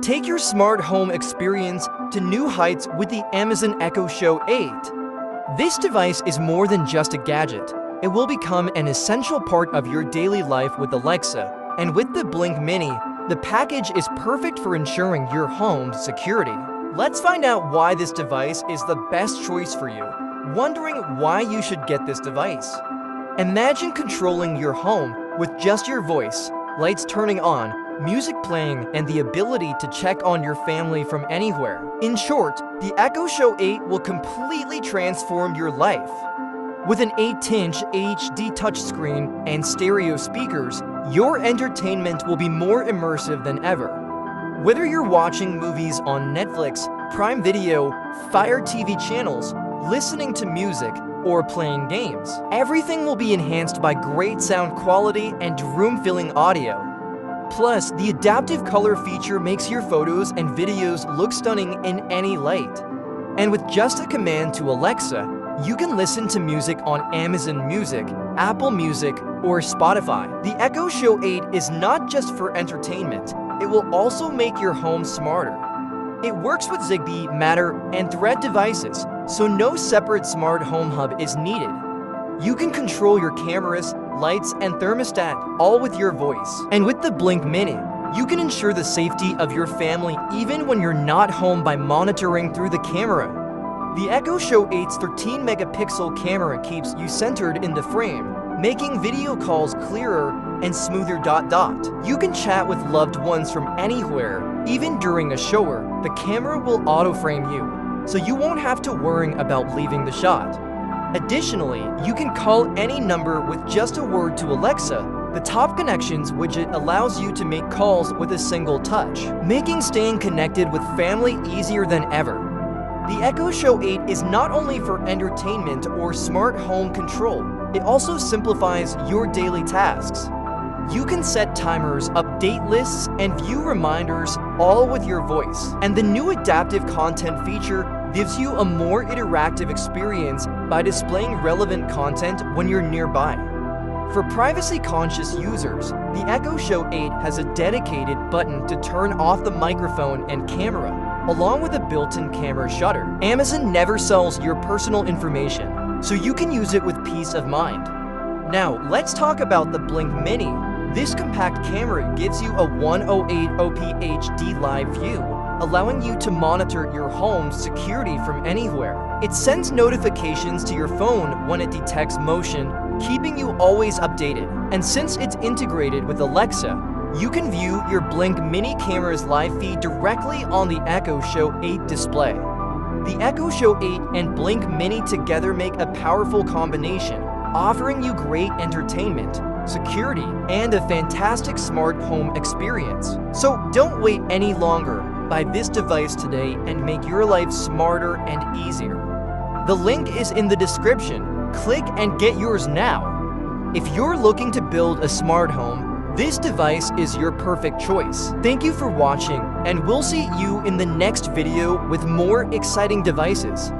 Take your smart home experience to new heights with the Amazon Echo Show 8. This device is more than just a gadget. It will become an essential part of your daily life with Alexa. And with the Blink Mini, the package is perfect for ensuring your home's security. Let's find out why this device is the best choice for you. Wondering why you should get this device? Imagine controlling your home with just your voice, lights turning on, music playing, and the ability to check on your family from anywhere. In short, the Echo Show 8 will completely transform your life. With an 8-inch HD touchscreen and stereo speakers, your entertainment will be more immersive than ever. Whether you're watching movies on Netflix, Prime Video, Fire TV channels, listening to music, or playing games, everything will be enhanced by great sound quality and room-filling audio. Plus, the adaptive color feature makes your photos and videos look stunning in any light. And with just a command to Alexa, you can listen to music on Amazon Music, Apple Music, or Spotify. The Echo Show 8 is not just for entertainment, it will also make your home smarter. It works with Zigbee, Matter, and Thread devices, so no separate smart home hub is needed. You can control your cameras, lights, and thermostat all with your voice. And with the Blink Mini, you can ensure the safety of your family even when you're not home by monitoring through the camera. The Echo Show 8's 13-megapixel camera keeps you centered in the frame, making video calls clearer and smoother. You can chat with loved ones from anywhere, even during a shower. The camera will auto-frame you, so you won't have to worry about leaving the shot. Additionally, you can call any number with just a word to Alexa. The Top Connections widget allows you to make calls with a single touch, making staying connected with family easier than ever. The Echo Show 8 is not only for entertainment or smart home control, it also simplifies your daily tasks. You can set timers, update lists, and view reminders all with your voice. And the new adaptive content feature gives you a more interactive experience by displaying relevant content when you're nearby. For privacy-conscious users, the Echo Show 8 has a dedicated button to turn off the microphone and camera, along with a built-in camera shutter. Amazon never sells your personal information, so you can use it with peace of mind. Now, let's talk about the Blink Mini. This compact camera gives you a 108p HD live view, allowing you to monitor your home's security from anywhere. It sends notifications to your phone when it detects motion, keeping you always updated. And since it's integrated with Alexa, you can view your Blink Mini camera's live feed directly on the Echo Show 8 display. The Echo Show 8 and Blink Mini together make a powerful combination, offering you great entertainment, security, and a fantastic smart home experience. So don't wait any longer. Buy this device today and make your life smarter and easier. The link is in the description. Click and get yours now. If you're looking to build a smart home, this device is your perfect choice. Thank you for watching, and we'll see you in the next video with more exciting devices.